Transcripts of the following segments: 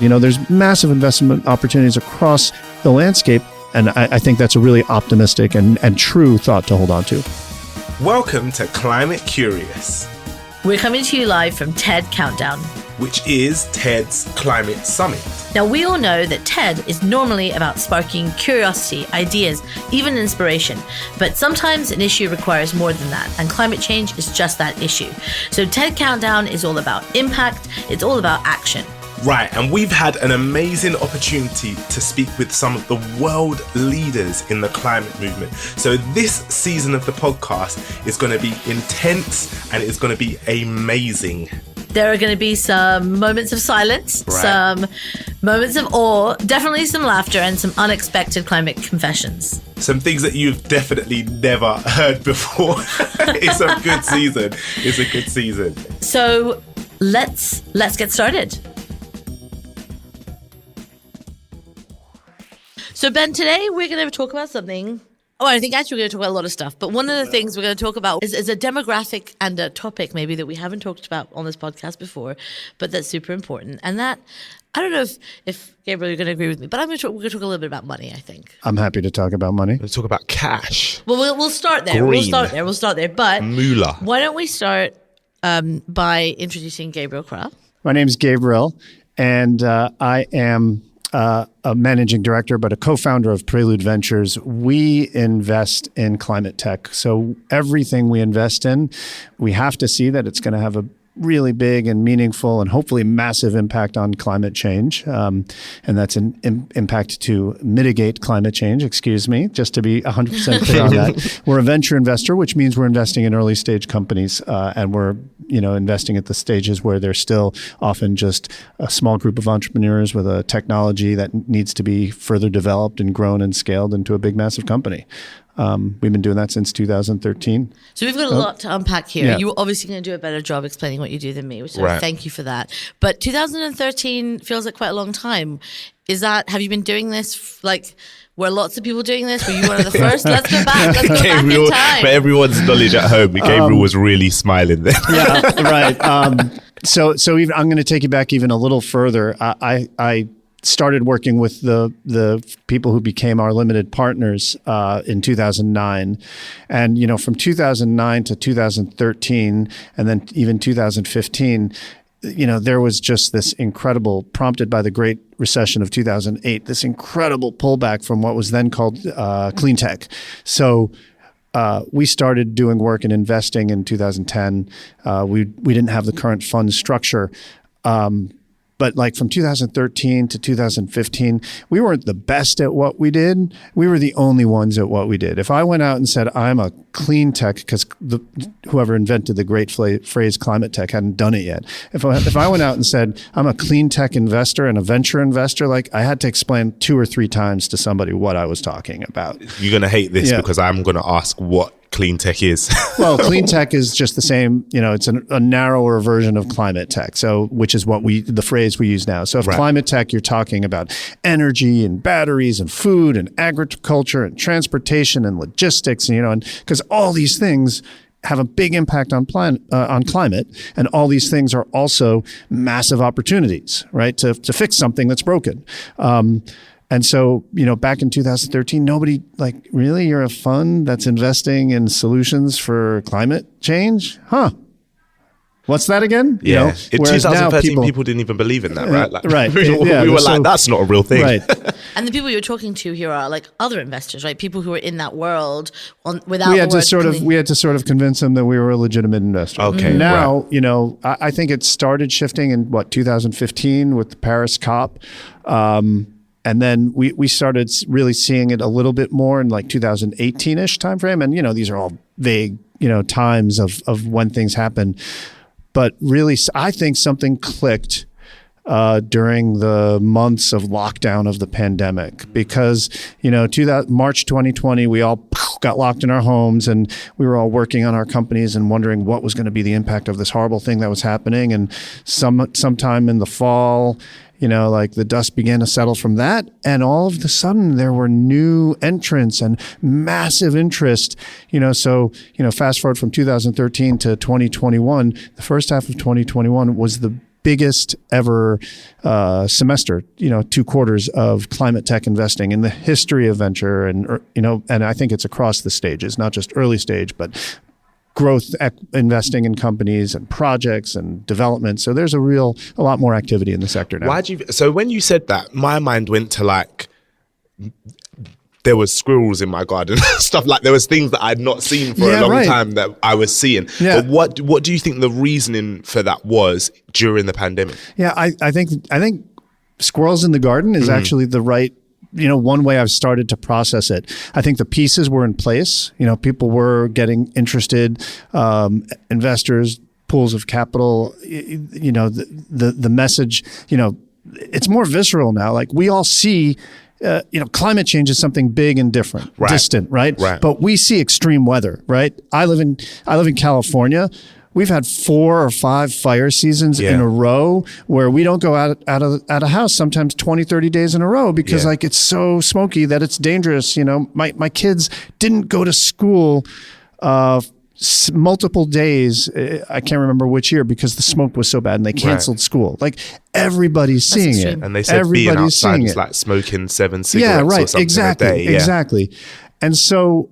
There's massive investment opportunities across the landscape. And I think that's a really optimistic and true thought to hold on to. Welcome to Climate Curious. We're coming to you live from TED Countdown, which is TED's Climate Summit. Now, we all know that TED is normally about sparking curiosity, ideas, even inspiration. But sometimes an issue requires more than that, and climate change is just that issue. So TED Countdown is all about impact, it's all about action. Right, and we've had an amazing opportunity to speak with some of the world leaders in the climate movement. So this season of the podcast is going to be intense and it's going to be amazing. There are going to be some moments of silence, right, some moments of awe, definitely some laughter, and some unexpected climate confessions. Some things that you've definitely never heard before. It's a good season. It's a good season. So let's get started. So Ben, today we're going to talk about something. I think actually we're going to talk about a lot of stuff, but one of the things we're going to talk about is a demographic and a topic maybe that we haven't talked about on this podcast before, but that's super important. And that, I don't know if Gabriel, you're going to agree with me, but we're going to talk a little bit about money, I think. I'm happy to talk about money. Let's talk about cash. Well, we'll start there. Green. We'll start there. But moolah. Why don't we start by introducing Gabriel Krah? My name is Gabriel, and I am a managing director, but a co-founder of Prelude Ventures. We invest in climate tech. So everything we invest in, we have to see that it's going to have a really big and meaningful and hopefully massive impact on climate change. And that's an impact to mitigate climate change, just to be 100% clear on that. We're a venture investor, which means we're investing in early stage companies. And we're investing at the stages where there's still often just a small group of entrepreneurs with a technology that needs to be further developed and grown and scaled into a big, massive company. We've been doing that since 2013. So we've got a lot to unpack here. Yeah. You're obviously going to do a better job explaining what you do than me, so right. Thank you for that. But 2013 feels like quite a long time. Have you been doing this were lots of people doing this? Were you one of the first? Let's go back. Let's go back in time. For everyone's knowledge at home, Gabriel was really smiling there. Yeah, right. So even, I'm going to take you back even a little further. I started working with the people who became our limited partners in 2009. And, from 2009 to 2013, and then even 2015, there was just this incredible, prompted by the Great Recession of 2008, this incredible pullback from what was then called clean tech. So we started doing work and investing in 2010. We didn't have the current fund structure. But from 2013 to 2015, we weren't the best at what we did. We were the only ones at what we did. If I went out and said, I'm a clean tech, because whoever invented the great phrase climate tech hadn't done it yet. If I went out and said, I'm a clean tech investor and a venture investor, I had to explain 2 or 3 times to somebody what I was talking about. You're going to hate this because I'm going to ask what clean tech is. Well, clean tech is just the same, it's a narrower version of climate tech. So, which is the phrase we use now. So if climate tech, you're talking about energy and batteries and food and agriculture and transportation and logistics, and because all these things have a big impact on climate, and all these things are also massive opportunities, right? To fix something that's broken. And so, back in 2013, nobody really, you're a fund that's investing in solutions for climate change? Huh. What's that again? Yeah. In 2013, people didn't even believe in that, right? Right. We were that's not a real thing. Right. And the people you're talking to here are other investors, right? People who are in that world without we had to sort of convince them that we were a legitimate investor. Okay. Now, I think it started shifting in 2015 with the Paris COP. And then we started really seeing it a little bit more in 2018-ish timeframe. And, these are all vague, times of when things happen. But really, I think something clicked during the months of lockdown of the pandemic, because, March 2020, we all got locked in our homes and we were all working on our companies and wondering what was going to be the impact of this horrible thing that was happening. And sometime in the fall, the dust began to settle from that. And all of a sudden there were new entrants and massive interest, fast forward from 2013 to 2021, the first half of 2021 was the biggest ever semester, 2 quarters of climate tech investing in the history of venture. And, and I think it's across the stages, not just early stage, but growth investing in companies and projects and development. So there's a lot more activity in the sector now. So when you said that, my mind went to like, there was squirrels in my garden, stuff like there was things that I'd not seen for a long time that I was seeing. Yeah. But what do you think the reasoning for that was during the pandemic? Yeah, I think squirrels in the garden is actually the right, one way I've started to process it. I think the pieces were in place. People were getting interested, investors, pools of capital, the message, it's more visceral now. Like we all see, climate change is something big and different, distant, right? But we see extreme weather, right? I live in California. We've had 4 or 5 fire seasons in a row where we don't go out of a house sometimes 20, 30 days in a row because like it's so smoky that it's dangerous. My kids didn't go to school multiple days. I can't remember which year because the smoke was so bad and they canceled school. Like everybody's seeing it. And they said being outside is like smoking 7 cigarettes or something a day. Exactly. And so,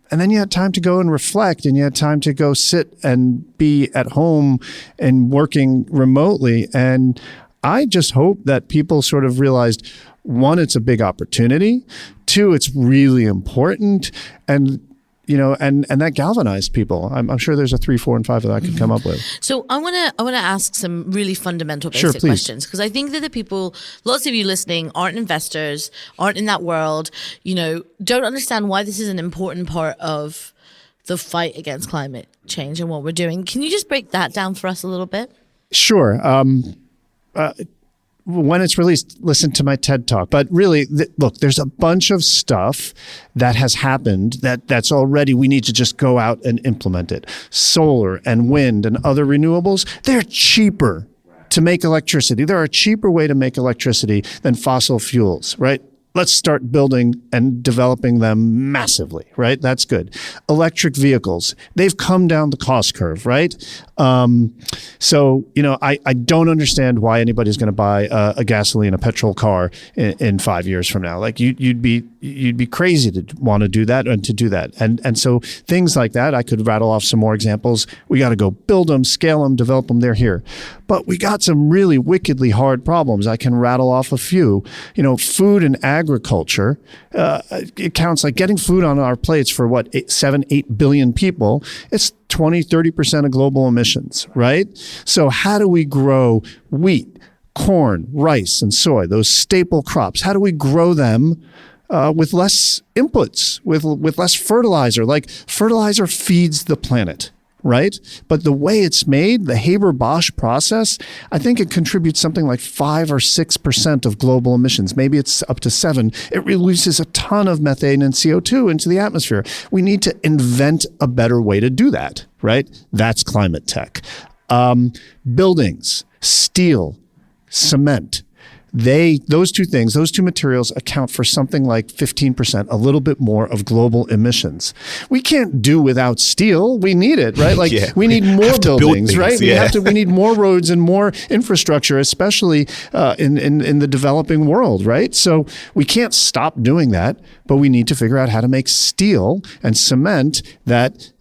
and then you had time to go and reflect and you had time to go sit and be at home and working remotely. And I just hope that people sort of realized, 1, it's a big opportunity. 2, it's really important. And and that galvanized people. I'm sure there's a 3, 4, and 5 that I could come up with. So I wanna ask some really fundamental basic please. questions because I think that the people, lots of you listening, aren't investors, aren't in that world, don't understand why this is an important part of the fight against climate change and what we're doing. Can you just break that down for us a little bit? Sure. When it's released, listen to my TED Talk. But really, look, there's a bunch of stuff that has happened that's already, we need to just go out and implement it. Solar and wind and other renewables, they're cheaper to make electricity. They're a cheaper way to make electricity than fossil fuels, right? Let's start building and developing them massively, right? That's good. Electric vehicles, they've come down the cost curve, right? So, I don't understand why anybody's going to buy a gasoline, a petrol car in 5 years from now. Like you'd be crazy to want to do that and to do that. And so things like that, I could rattle off some more examples. We got to go build them, scale them, develop them. They're here. But we got some really wickedly hard problems. I can rattle off a few. Food and agriculture, it counts like getting food on our plates for 7-8 billion people. It's 20-30% of global emissions, right? So how do we grow wheat, corn, rice, and soy, those staple crops? How do we grow them with less inputs, with less fertilizer? Like fertilizer feeds the planet, right? But the way it's made, the Haber-Bosch process, I think it contributes something like 5 or 6% of global emissions. Maybe it's up to 7. It releases a ton of methane and CO2 into the atmosphere. We need to invent a better way to do that, right? That's climate tech. Buildings, steel, cement, those two things, those two materials account for something like 15%, a little bit more of global emissions. We can't do without steel. We need it, right? Like we need more buildings, right? We need more roads and more infrastructure, especially in the developing world, right? So we can't stop doing that, but we need to figure out how to make steel and cement that,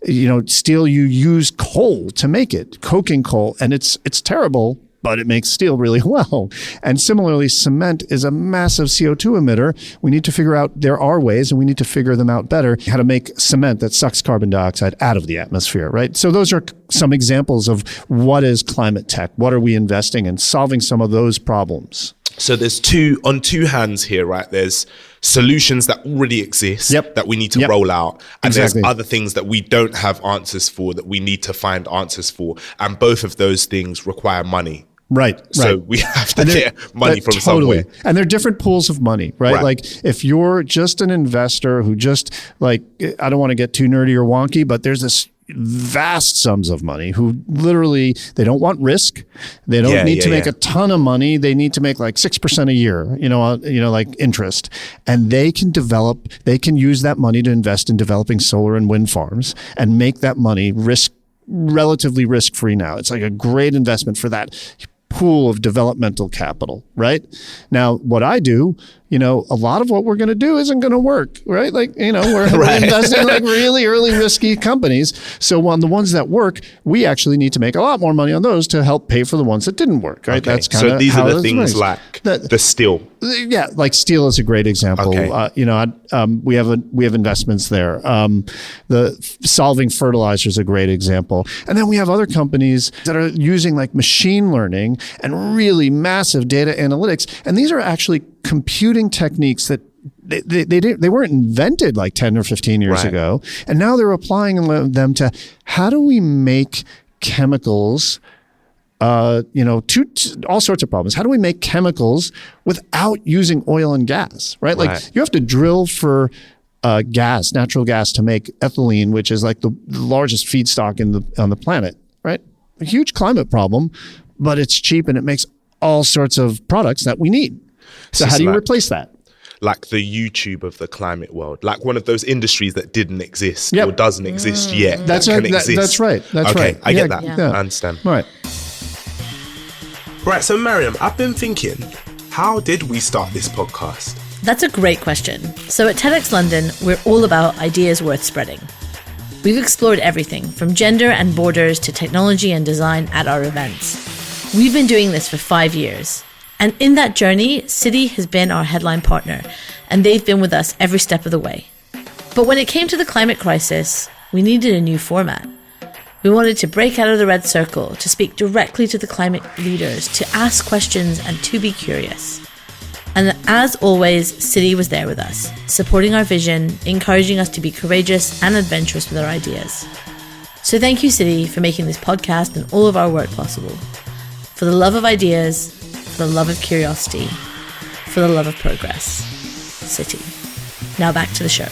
steel, you use coal to make it, coking coal, and it's terrible, but it makes steel really well. And similarly, cement is a massive CO2 emitter. We need to figure out, there are ways, and we need to figure them out better, how to make cement that sucks carbon dioxide out of the atmosphere, right? So those are some examples of what is climate tech. What are we investing in? Solving some of those problems. So there's on two hands here, right? There's solutions that already exist that we need to roll out. And there's other things that we don't have answers for that we need to find answers for. And both of those things require money. Right. So we have to get money from somewhere. And they're different pools of money, right? Like if you're just an investor who just I don't want to get too nerdy or wonky, but there's this vast sums of money who literally, they don't want risk. They don't need to make a ton of money. They need to make like 6% a year, like interest. And they can use that money to invest in developing solar and wind farms and make that money relatively risk-free now. It's like a great investment for that pool of developmental capital, right? Now, what I do, a lot of what we're going to do isn't going to work, right? Like, we're investing in like really early risky companies. So on the ones that work, we actually need to make a lot more money on those to help pay for the ones that didn't work, right? Okay. That's kind of so these how are the it things works. like the steel. Yeah, like steel is a great example. Okay. We have investments there. The solving fertilizer is a great example, and then we have other companies that are using like machine learning and really massive data analytics, and these are actually computing techniques that they weren't invented like 10 or 15 years ago, and now they're applying them to how do we make chemicals. To all sorts of problems. How do we make chemicals without using oil and gas, right? Like you have to drill for natural gas to make ethylene, which is like the largest feedstock on the planet, right? A huge climate problem, but it's cheap and it makes all sorts of products that we need. So how do you replace that? Like the YouTube of the climate world, like one of those industries that didn't exist or doesn't exist yet. That's that right. can exist. That's right. That's right. I get that. Yeah. I understand. Right. Right. So Mariam, I've been thinking, how did we start this podcast? That's a great question. So at TEDx London, we're all about ideas worth spreading. We've explored everything from gender and borders to technology and design at our events. We've been doing this for 5 years. And in that journey, Citi has been our headline partner, and they've been with us every step of the way. But when it came to the climate crisis, we needed a new format. We wanted to break out of the red circle, to speak directly to the climate leaders, to ask questions and to be curious. And as always, Citi was there with us, supporting our vision, encouraging us to be courageous and adventurous with our ideas. So thank you, Citi, for making this podcast and all of our work possible. For the love of ideas, for the love of curiosity, for the love of progress. Citi. Now back to the show.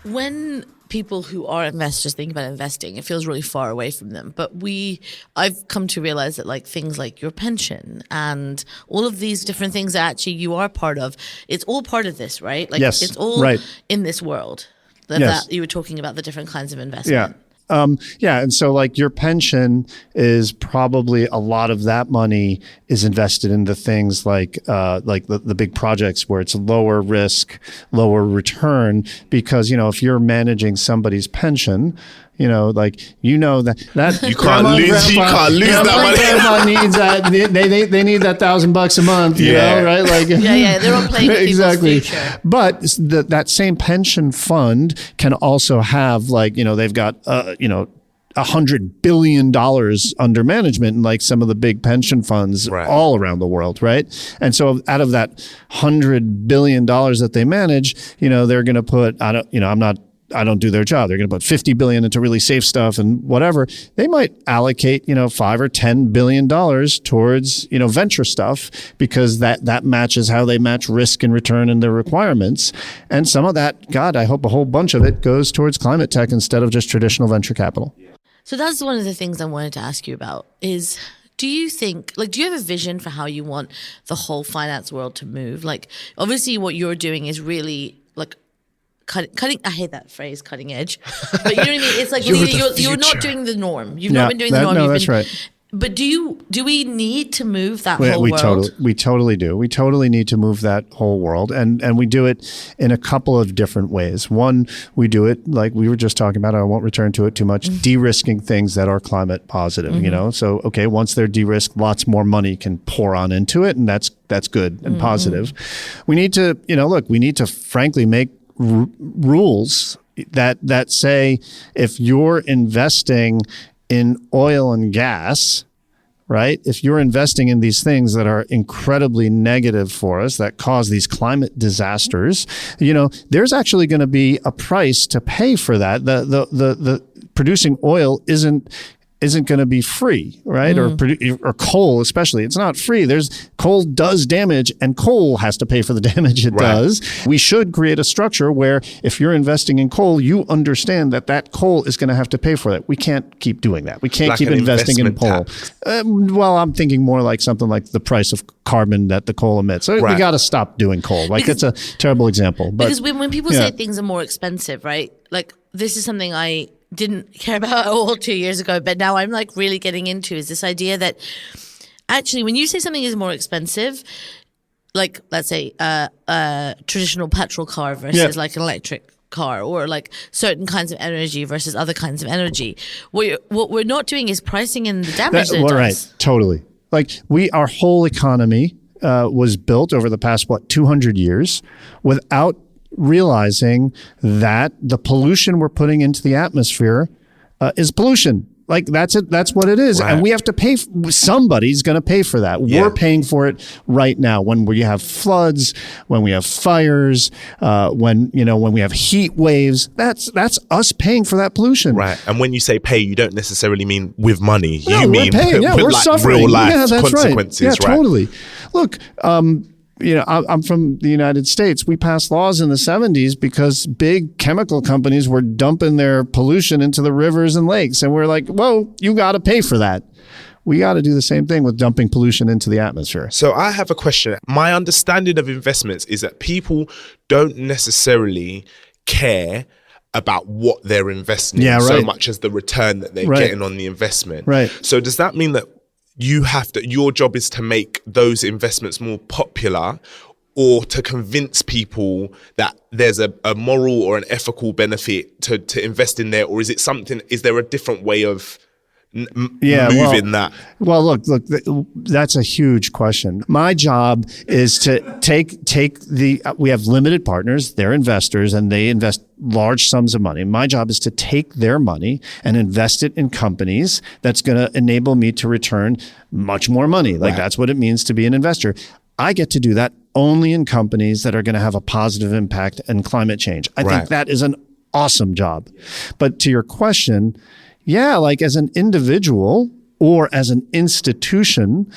When people who are investors think about investing, it feels really far away from them. But I've come to realize that like things like your pension and all of these different things that actually you are part of, it's all part of this, right? Like Yes, it's all right. in this world that you were talking about the different kinds of investment. Yeah. And so like your pension is probably a lot of that money is invested into things like the big projects where it's lower risk, lower return, because, if you're managing somebody's pension, that You can't lose that money. Grandma needs that. They need that $1,000 a month, right? Like They're all playing with exactly. people's future. But that same pension fund can also have they've got $100 billion under management in like some of the big pension funds all around the world, right? And so out of that $100 billion that they manage, they're going to put I don't do their job. They're going to put $50 billion into really safe stuff and whatever. They might allocate, $5 or $10 billion towards, venture stuff because that matches how they match risk and return and their requirements. And some of that, God, I hope a whole bunch of it goes towards climate tech instead of just traditional venture capital. So that's one of the things I wanted to ask you about is, do you have a vision for how you want the whole finance world to move? Like, obviously what you're doing is really like cutting, I hate that phrase, cutting edge, but you know what I mean? It's like you're not doing the norm. You've not been doing the norm. No, that's right. But do we need to move that whole world? We totally do. We totally need to move that whole world. And we do it in a couple of different ways. One, we do it like we were just talking about, I won't return to it too much, de-risking things that are climate positive, So, okay, once they're de-risked, lots more money can pour on into it. And that's good and positive. We need to, we need to frankly make rules that say if you're investing in oil and gas, right? If you're investing in these things that are incredibly negative for us, that cause these climate disasters, there's actually going to be a price to pay for that. The producing oil isn't going to be free, right? Or coal, especially. It's not free. Coal does damage, and coal has to pay for the damage it does. We should create a structure where if you're investing in coal, you understand that coal is going to have to pay for it. We can't keep doing that. We can't keep investing in coal. I'm thinking more like something like the price of carbon that the coal emits. So we got to stop doing coal. It's a terrible example. But because when people say things are more expensive, right? Like this is something I didn't care about at all 2 years ago, but now I'm like really getting into is this idea that actually when you say something is more expensive, like let's say a traditional petrol car versus like an electric car, or like certain kinds of energy versus other kinds of energy, what we're not doing is pricing in the damage that it does. Right, totally. Like our whole economy was built over the past 200 years without realizing that the pollution we're putting into the atmosphere is pollution. Like that's it. That's what it is. Right. And we have to pay. Somebody's going to pay for that. Yeah. We're paying for it right now when we have floods, when we have fires, when we have heat waves. That's us paying for that pollution. Right. And when you say pay, you don't necessarily mean with money. No, you mean we're paying. Yeah, with we're like suffering. real life that's consequences. Right. Yeah, right? totally. Look. I'm from the United States. We passed laws in the 70s because big chemical companies were dumping their pollution into the rivers and lakes. And we're like, whoa, you got to pay for that. We got to do the same thing with dumping pollution into the atmosphere. So I have a question. My understanding of investments is that people don't necessarily care about what they're investing in so much as the return that they're getting on the investment. Right. So does that mean that your job is to make those investments more popular, or to convince people that there's a moral or an ethical benefit to invest in there? Or is there a different way of moving that? Well, look, that's a huge question. My job is to we have limited partners, they're investors, and they invest large sums of money. My job is to take their money and invest it in companies that's going to enable me to return much more money. Like that's what it means to be an investor. I get to do that only in companies that are going to have a positive impact in climate change. I think that is an awesome job. But to your question, like as an individual or as an institution,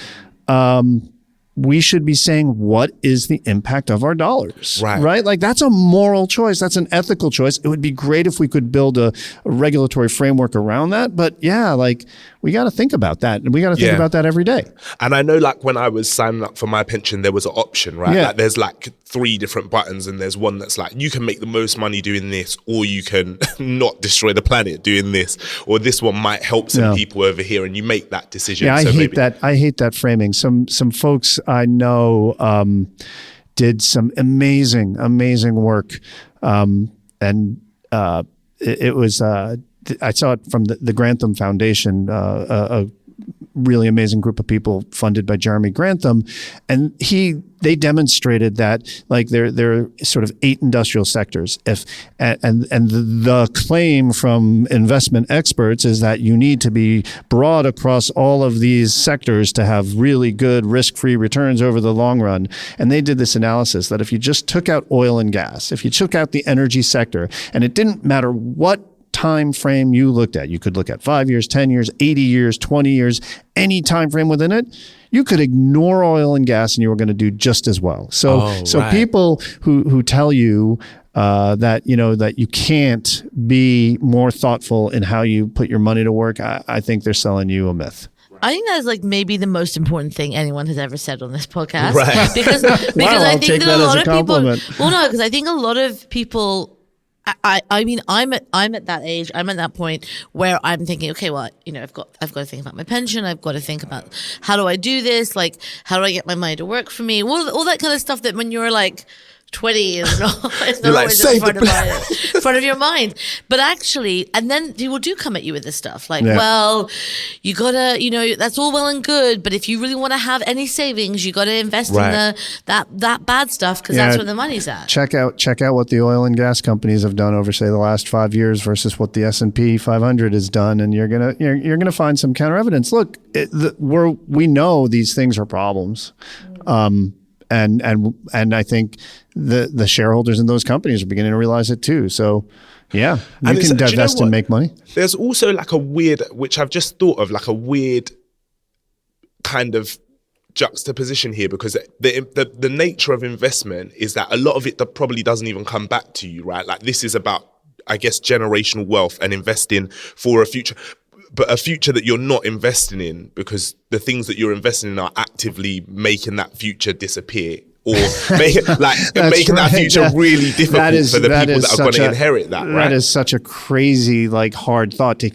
we should be saying, what is the impact of our dollars? Right? Like that's a moral choice. That's an ethical choice. It would be great if we could build a regulatory framework around that. But like we got to think about that. And we got to think about that every day. And I know like when I was signing up for my pension, there was an option, right? Yeah. Like there's like 3 different buttons, and there's one that's like, you can make the most money doing this, or you can not destroy the planet doing this, or this one might help some people over here, and you make that decision. Yeah, I hate that framing. Some folks I know did some amazing work, and it was I saw it from the Grantham Foundation, a really amazing group of people funded by Jeremy Grantham, and they demonstrated that like there are sort of 8 industrial sectors. And the claim from investment experts is that you need to be broad across all of these sectors to have really good risk-free returns over the long run. And they did this analysis that if you just took out oil and gas, if you took out the energy sector, and it didn't matter what time frame you looked at. You could look at 5 years, 10 years, 80 years, 20 years, any time frame within it. You could ignore oil and gas and you were going to do just as well. So people who tell you that that you can't be more thoughtful in how you put your money to work, I think they're selling you a myth. I think that's like maybe the most important thing anyone has ever said on this podcast. Right. Because I think that a lot of people. Well, no, because I think a lot of people. I mean, I'm at that age. I'm at that point where I'm thinking, okay, well, I've got to think about my pension. I've got to think about how do I do this? Like, how do I get my money to work for me? All that kind of stuff that when you're like 20 is not always in front of your mind. But actually, and then people do come at you with this stuff like, well, you gotta, that's all well and good, but if you really want to have any savings, you got to invest in that bad stuff because that's where the money's at. Check out what the oil and gas companies have done over, say, the last 5 years versus what the S&P 500 has done, and you're gonna find some counter evidence. Look, we know these things are problems. And I think the shareholders in those companies are beginning to realize it too. So, you can divest and make money. There's also like a weird, which I've just thought of, like a weird kind of juxtaposition here, because the nature of investment is that a lot of it that probably doesn't even come back to you, right? Like this is about, I guess, generational wealth and investing for a future. But a future that you're not investing in, because the things that you're investing in are actively making that future disappear or making that right, future yeah. really difficult for the people that are going to inherit that, right? That is such a crazy, like, hard thought to,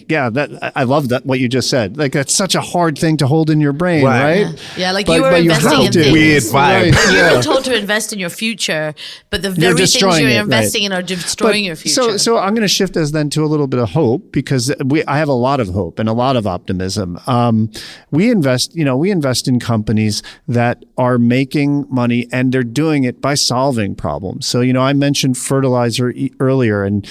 I love that, what you just said. Like, that's such a hard thing to hold in your brain, right? Yeah, like But- you were but you investing have in to. things. Weird vibe. Right, You yeah. were told to invest in your future, but the You're very things destroying you're it, investing right. in are destroying your future. So I'm going to shift us then to a little bit of hope, because I have a lot of hope and a lot of optimism. We invest in companies that are making money, and they're doing it by solving problems. So, I mentioned fertilizer earlier, and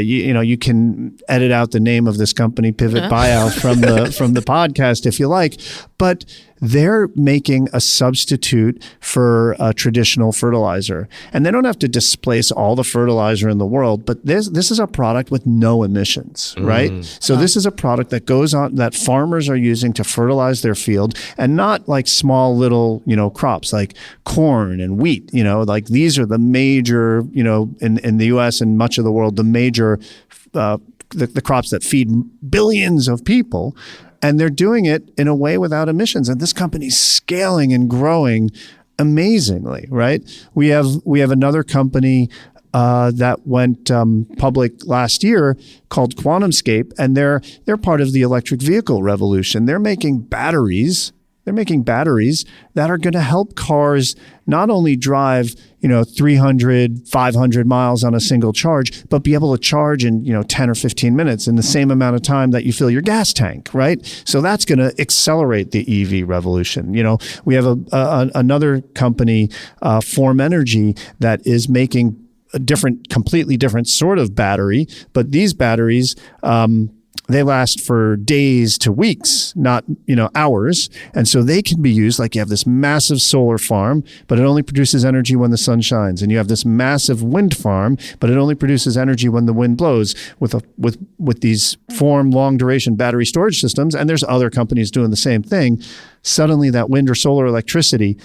you can edit out the name of this company, Pivot Bio, from the podcast if you like, but they're making a substitute for a traditional fertilizer, and they don't have to displace all the fertilizer in the world. But this is a product with no emissions, right? So this is a product that goes on, that farmers are using to fertilize their field, and not like small little crops like corn and wheat. Like these are the major in the U.S. and much of the world, the major the crops that feed billions of people. And they're doing it in a way without emissions. And this company's scaling and growing amazingly, right? We have another company that went public last year called QuantumScape, and they're part of the electric vehicle revolution. They're making batteries. They're making batteries that are going to help cars not only drive, 300, 500 miles on a single charge, but be able to charge in, 10 or 15 minutes in the same amount of time that you fill your gas tank, right? So that's going to accelerate the EV revolution. We have another company, Form Energy, that is making a completely different sort of battery, but these batteries, they last for days to weeks, not, hours. And so they can be used, like you have this massive solar farm, but it only produces energy when the sun shines. And you have this massive wind farm, but it only produces energy when the wind blows with these Form long duration battery storage systems. And there's other companies doing the same thing. Suddenly that wind or solar electricity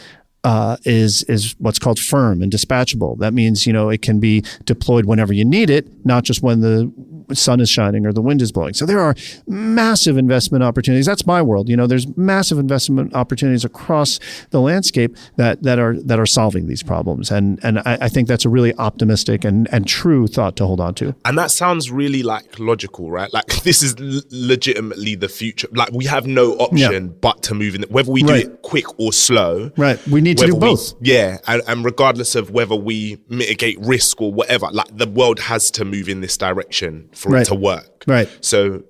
is what's called firm and dispatchable. That means, it can be deployed whenever you need it, not just when the sun is shining or the wind is blowing. So there are massive investment opportunities. That's my world. There's massive investment opportunities across the landscape that are solving these problems. And I think that's a really optimistic and true thought to hold on to. And that sounds really like logical, right? Like this is legitimately the future. Like we have no option but to move in, whether we do it quick or slow. Right. We need to do both. And regardless of whether we mitigate risk or whatever, like the world has to move in this direction for it to work. Right. So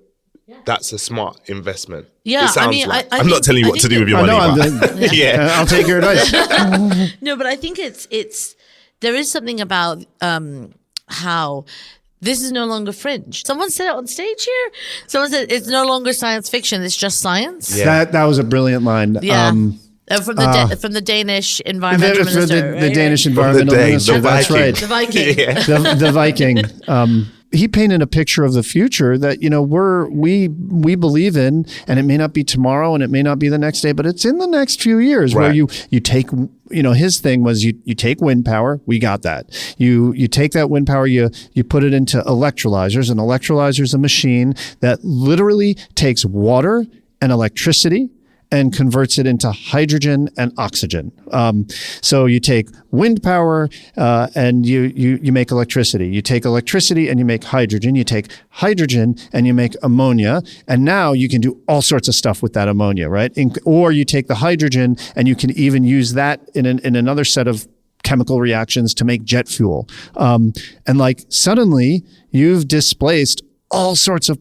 that's a smart investment. Yeah, it sounds I I'm not telling you what to do with your money. I'll take your advice. No, but I think it's there is something about how this is no longer fringe. Someone said it on stage here. Someone said it's no longer science fiction. It's just science. Yeah. That was a brilliant line. Yeah. From the Danish environmental minister, the Danish environmental minister. That's right. The Viking. The Viking. He painted a picture of the future that we believe in, and it may not be tomorrow, and it may not be the next day, but it's in the next few years. Where you take, his thing was you take wind power. We got that. You take that wind power, you put it into electrolyzers. An electrolyzer is a machine that literally takes water and electricity and converts it into hydrogen and oxygen. So you take wind power and you make electricity. You take electricity and you make hydrogen. You take hydrogen and you make ammonia. And now you can do all sorts of stuff with that ammonia, right? Or you take the hydrogen and you can even use that in another set of chemical reactions to make jet fuel. And like suddenly you've displaced all sorts of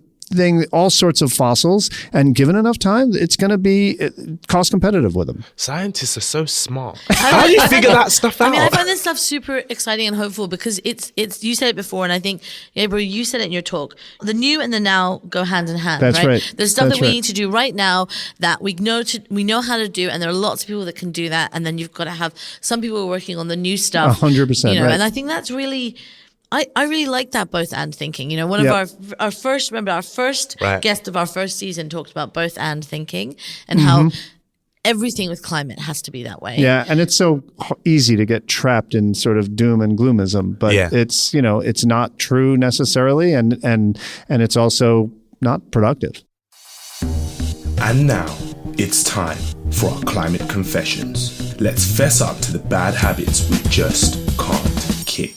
fossils, and given enough time, it's going to be cost competitive with them. Scientists are so smart. How do you figure that stuff out? I mean, I find this stuff super exciting and hopeful because it's you said it before, and I think, Gabriel, you said it in your talk. The new and the now go hand in hand. That's right. There's stuff That's that we right. need to do right now that we know how to do, and there are lots of people that can do that. And then you've got to have some people working on the new stuff. 100%. Right. And I think that's really. I really like that both and thinking. One of our first guest of our first season talked about both and thinking and how everything with climate has to be that way. Yeah, and it's so easy to get trapped in sort of doom and gloomism, but it's it's not true necessarily, and it's also not productive. And now it's time for our climate confessions. Let's fess up to the bad habits we just can't kick.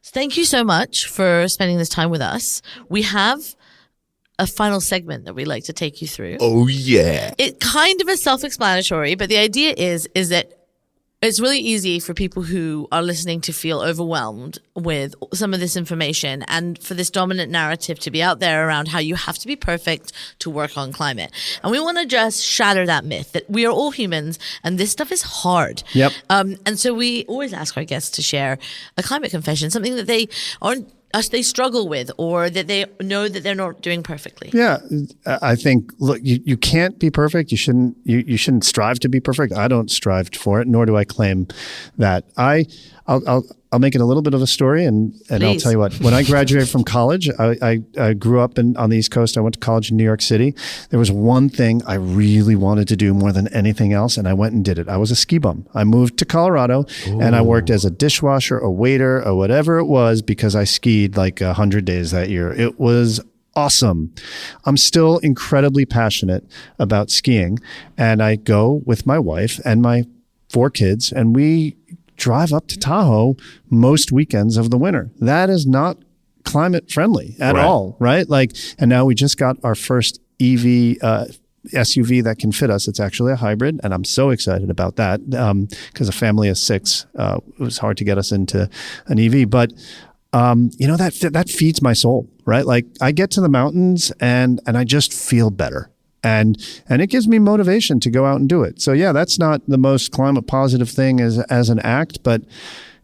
Thank you so much for spending this time with us. We have a final segment that we'd like to take you through. Oh, yeah. It kind of is self-explanatory, but the idea is that it's really easy for people who are listening to feel overwhelmed with some of this information and for this dominant narrative to be out there around how you have to be perfect to work on climate. And we want to just shatter that myth that we are all humans and this stuff is hard. Yep. And so we always ask our guests to share a climate confession, something that they struggle with or that they know that they're not doing perfectly. Yeah, I think, look, you can't be perfect. You shouldn't strive to be perfect. I don't strive for it, nor do I claim that. I'll make it a little bit of a story, and I'll tell you what. When I graduated from college, I grew up on the East Coast. I went to college in New York City. There was one thing I really wanted to do more than anything else, and I went and did it. I was a ski bum. I moved to Colorado, and I worked as a dishwasher, a waiter, or whatever it was, because I skied like 100 days that year. It was awesome. I'm still incredibly passionate about skiing, and I go with my wife and my 4 kids, and we drive up to Tahoe most weekends of the winter. That is not climate friendly at all, right? Like, and now we just got our first EV SUV that can fit us. It's actually a hybrid, and I'm so excited about that because a family of 6, it was hard to get us into an EV. But that feeds my soul, right? Like, I get to the mountains and I just feel better. And it gives me motivation to go out and do it. So yeah, that's not the most climate positive thing as an act, but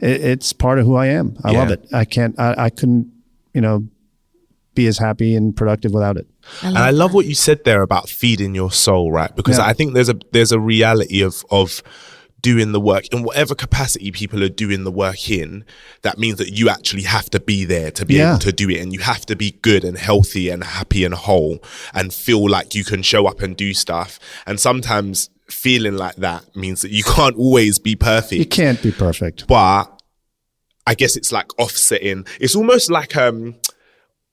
it's part of who I am. I love it. I couldn't, be as happy and productive without it. I love what you said there about feeding your soul, right? Because I think there's a reality of doing the work in whatever capacity people are doing the work in. That means that you actually have to be there to be able to do it, and you have to be good and healthy and happy and whole and feel like you can show up and do stuff. And sometimes feeling like that means that you can't always be perfect. You can't be perfect. But I guess it's like offsetting. It's almost like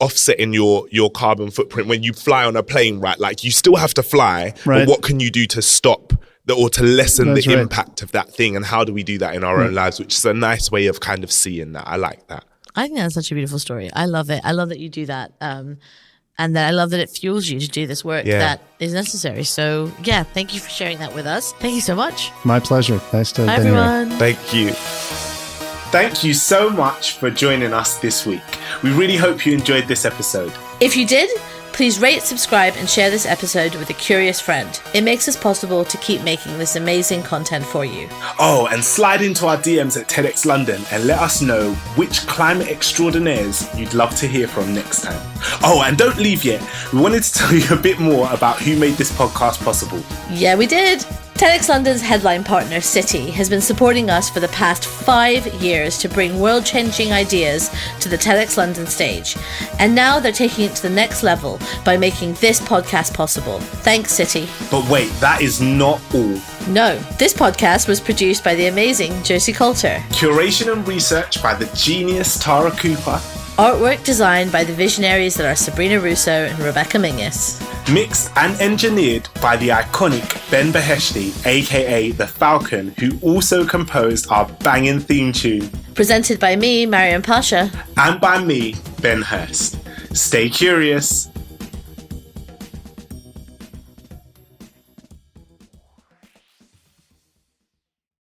offsetting your carbon footprint when you fly on a plane, right? Like, you still have to fly, but what can you do to stop or to lessen the impact of that thing? And how do we do that in our own lives? Which is a nice way of kind of seeing that. I like that. I think that's such a beautiful story. I love it. I love that you do that. And that I love that it fuels you to do this work that is necessary. So yeah, thank you for sharing that with us. Thank you so much. My pleasure. Nice to Bye, be here. everyone. Thank you. Thank you so much for joining us this week. We really hope you enjoyed this episode. If you did, please rate, subscribe, and share this episode with a curious friend. It makes it possible to keep making this amazing content for you. Oh, and slide into our DMs at TEDx London and let us know which climate extraordinaires you'd love to hear from next time. Oh, and don't leave yet. We wanted to tell you a bit more about who made this podcast possible. Yeah, we did. TEDx London's headline partner, City, has been supporting us for the past 5 years to bring world-changing ideas to the TEDx London stage. And now they're taking it to the next level by making this podcast possible. Thanks, City. But wait, that is not all. No, this podcast was produced by the amazing Josie Coulter. Curation and research by the genius Tara Cooper. Artwork designed by the visionaries that are Sabrina Russo and Rebecca Mingus. Mixed and engineered by the iconic Ben Beheshti, aka The Falcon, who also composed our banging theme tune. Presented by me, Mariam Pasha. And by me, Ben Hurst. Stay curious.